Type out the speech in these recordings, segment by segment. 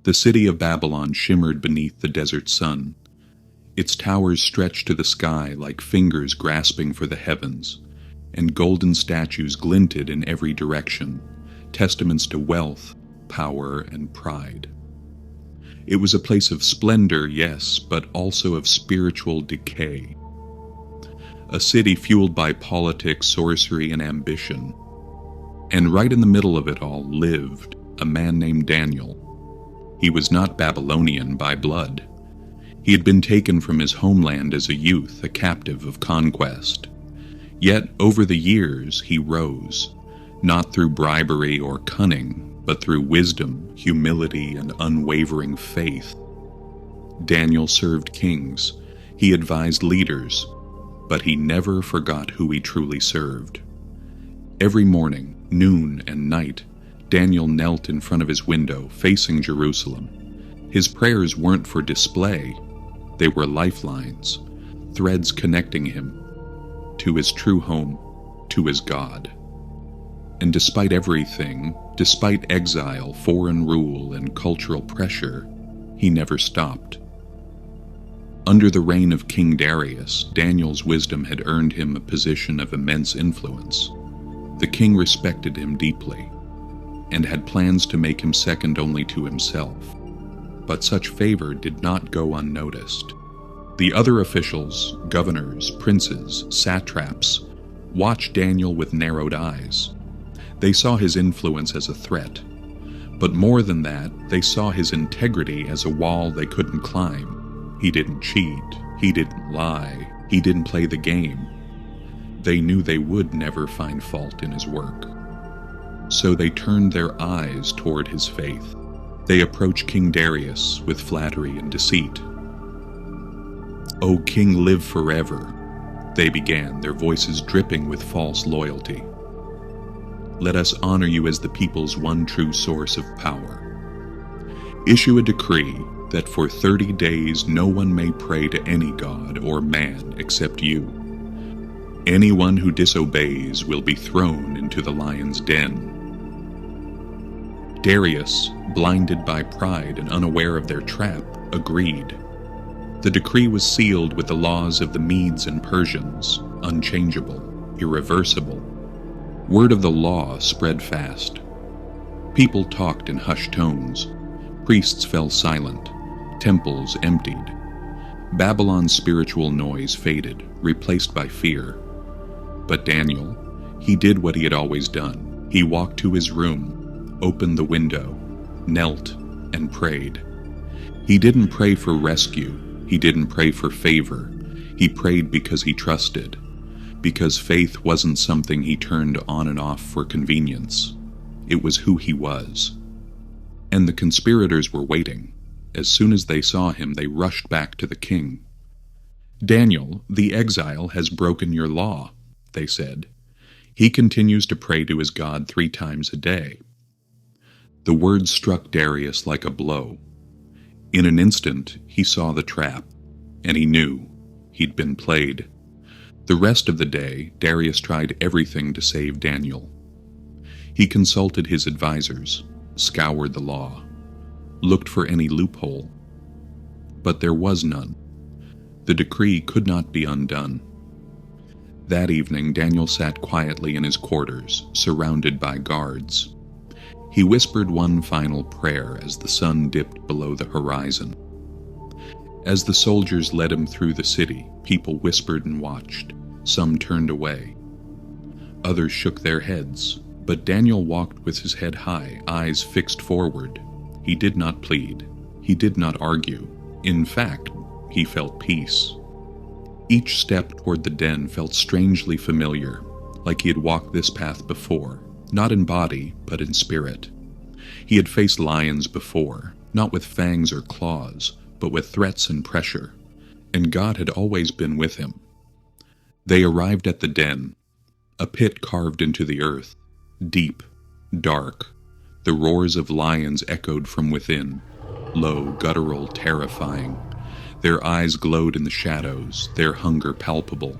The city of Babylon shimmered beneath the desert sun. Its towers stretched to the sky like fingers grasping for the heavens, and golden statues glinted in every direction, testaments to wealth, power, and pride. It was a place of splendor, yes, but also of spiritual decay. A city fueled by politics, sorcery, and ambition. And right in the middle of it all lived a man named Daniel. He was not Babylonian by blood. He had been taken from his homeland as a youth, a captive of conquest. Yet over the years he rose, not through bribery or cunning, but through wisdom, humility, and unwavering faith. Daniel served kings, he advised leaders, but he never forgot who he truly served. Every morning, noon, and night, Daniel knelt in front of his window, facing Jerusalem. His prayers weren't for display, they were lifelines, threads connecting him to his true home, to his God. And despite everything, despite exile, foreign rule, and cultural pressure, he never stopped. Under the reign of King Darius, Daniel's wisdom had earned him a position of immense influence. The king respected him deeply, and had plans to make him second only to himself. But such favor did not go unnoticed. The other officials, governors, princes, satraps, watched Daniel with narrowed eyes. They saw his influence as a threat. But more than that, they saw his integrity as a wall they couldn't climb. He didn't cheat, he didn't lie, he didn't play the game. They knew they would never find fault in his work. So they turned their eyes toward his faith. They approached King Darius with flattery and deceit. "O king, live forever," they began, their voices dripping with false loyalty. "Let us honor you as the people's one true source of power. Issue a decree that for 30 days no one may pray to any god or man except you. Anyone who disobeys will be thrown into the lion's den." Darius, blinded by pride and unaware of their trap, agreed. The decree was sealed with the laws of the Medes and Persians, unchangeable, irreversible. Word of the law spread fast. People talked in hushed tones. Priests fell silent. Temples emptied. Babylon's spiritual noise faded, replaced by fear. But Daniel, he did what he had always done. He walked to his room, opened the window, knelt, and prayed. He didn't pray for rescue. He didn't pray for favor. He prayed because he trusted. Because faith wasn't something he turned on and off for convenience. It was who he was. And the conspirators were waiting. As soon as they saw him, they rushed back to the king. "Daniel, the exile has broken your law," they said. "He continues to pray to his God 3 times a day." The words struck Darius like a blow. In an instant, he saw the trap, and he knew he'd been played. The rest of the day, Darius tried everything to save Daniel. He consulted his advisors, scoured the law, looked for any loophole. But there was none. The decree could not be undone. That evening, Daniel sat quietly in his quarters, surrounded by guards. He whispered one final prayer as the sun dipped below the horizon. As the soldiers led him through the city, people whispered and watched. Some turned away. Others shook their heads, but Daniel walked with his head high, eyes fixed forward. He did not plead. He did not argue. In fact, he felt peace. Each step toward the den felt strangely familiar, like he had walked this path before, not in body, but in spirit. He had faced lions before, not with fangs or claws, but with threats and pressure, and God had always been with him. They arrived at the den, a pit carved into the earth, deep, dark. The roars of lions echoed from within, low, guttural, terrifying. Their eyes glowed in the shadows, their hunger palpable.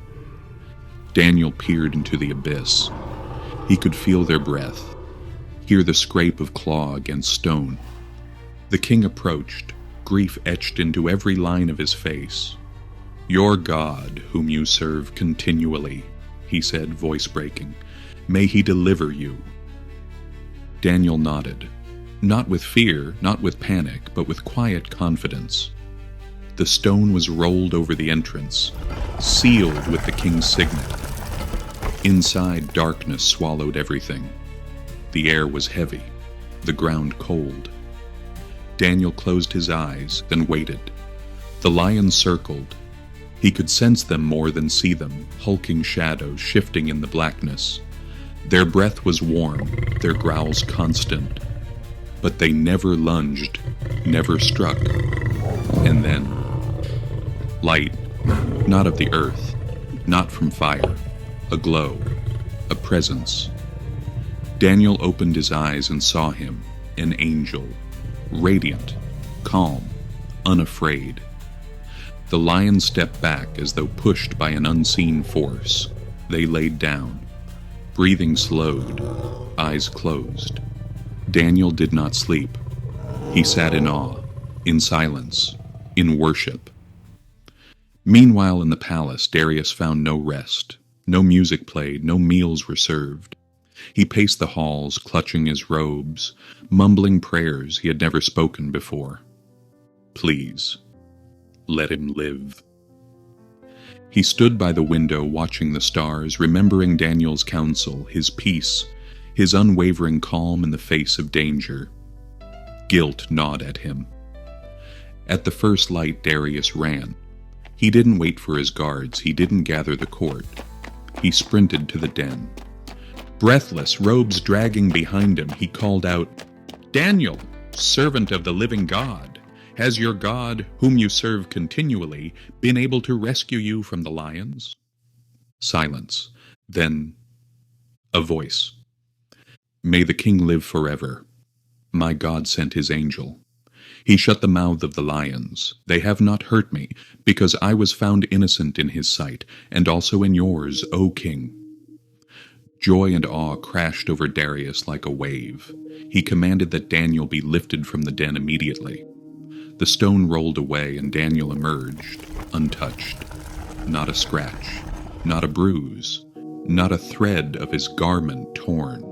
Daniel peered into the abyss. He could feel their breath, hear the scrape of claw against stone. The king approached, grief etched into every line of his face. "Your God, whom you serve continually," he said, voice breaking, "may he deliver you." Daniel nodded, not with fear, not with panic, but with quiet confidence. The stone was rolled over the entrance, sealed with the king's signet. Inside, darkness swallowed everything. The air was heavy, the ground cold. Daniel closed his eyes, then waited. The lions circled. He could sense them more than see them, hulking shadows shifting in the blackness. Their breath was warm, their growls constant. But they never lunged, never struck. And then, light, not of the earth, not from fire, a glow, a presence. Daniel opened his eyes and saw him, an angel, radiant, calm, unafraid. The lions stepped back as though pushed by an unseen force. They laid down. Breathing slowed, eyes closed. Daniel did not sleep. He sat in awe, in silence, in worship. Meanwhile in the palace, Darius found no rest. No music played, no meals were served. He paced the halls, clutching his robes, mumbling prayers he had never spoken before. Please, let him live. He stood by the window watching the stars, remembering Daniel's counsel, his peace, his unwavering calm in the face of danger. Guilt gnawed at him. At the first light, Darius ran. He didn't wait for his guards, he didn't gather the court. He sprinted to the den. Breathless, robes dragging behind him, he called out, "Daniel, servant of the living God, has your God, whom you serve continually, been able to rescue you from the lions?" Silence. Then, a voice. "May the king live forever. My God sent his angel. He shut the mouth of the lions. They have not hurt me, because I was found innocent in his sight, and also in yours, O king." Joy and awe crashed over Darius like a wave. He commanded that Daniel be lifted from the den immediately. The stone rolled away and Daniel emerged, untouched. Not a scratch, not a bruise, not a thread of his garment torn.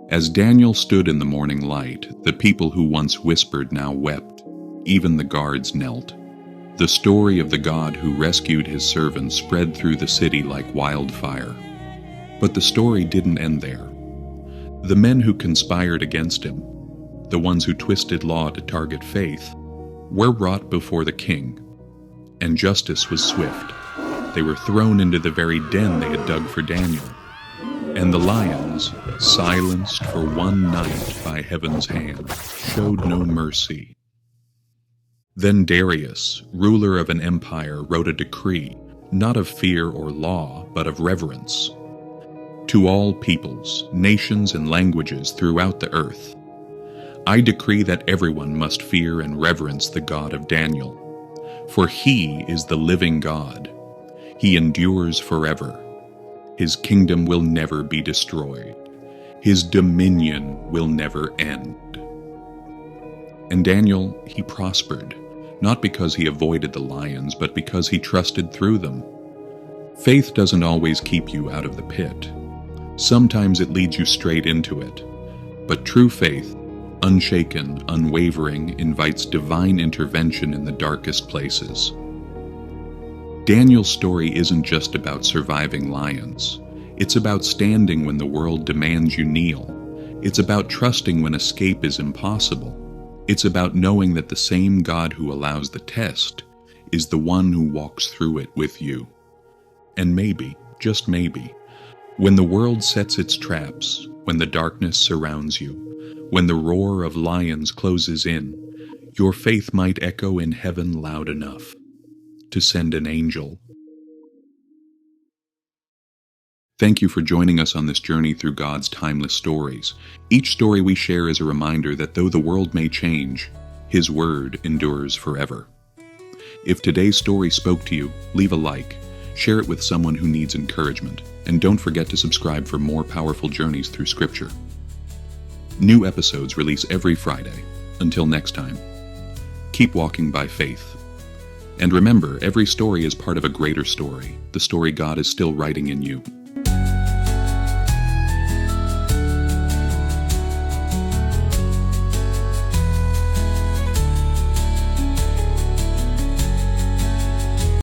As Daniel stood in the morning light, the people who once whispered now wept. Even the guards knelt. The story of the God who rescued his servant spread through the city like wildfire. But the story didn't end there. The men who conspired against him, the ones who twisted law to target faith, were brought before the king, and justice was swift. They were thrown into the very den they had dug for Daniel, and the lions, silenced for one night by heaven's hand, showed no mercy. Then Darius, ruler of an empire, wrote a decree, not of fear or law, but of reverence. To all peoples, nations, and languages throughout the earth, I decree that everyone must fear and reverence the God of Daniel, for he is the living God. He endures forever. His kingdom will never be destroyed. His dominion will never end. And Daniel, he prospered, not because he avoided the lions, but because he trusted through them. Faith doesn't always keep you out of the pit. Sometimes it leads you straight into it. But true faith, unshaken, unwavering, invites divine intervention in the darkest places. Daniel's story isn't just about surviving lions. It's about standing when the world demands you kneel. It's about trusting when escape is impossible. It's about knowing that the same God who allows the test is the one who walks through it with you. And maybe, just maybe, when the world sets its traps, when the darkness surrounds you, when the roar of lions closes in, your faith might echo in heaven loud enough to send an angel. Thank you for joining us on this journey through God's timeless stories. Each story we share is a reminder that though the world may change, His word endures forever. If today's story spoke to you, leave a like, share it with someone who needs encouragement, and don't forget to subscribe for more powerful journeys through Scripture. New episodes release every Friday. Until next time, keep walking by faith. And remember, every story is part of a greater story, the story God is still writing in you.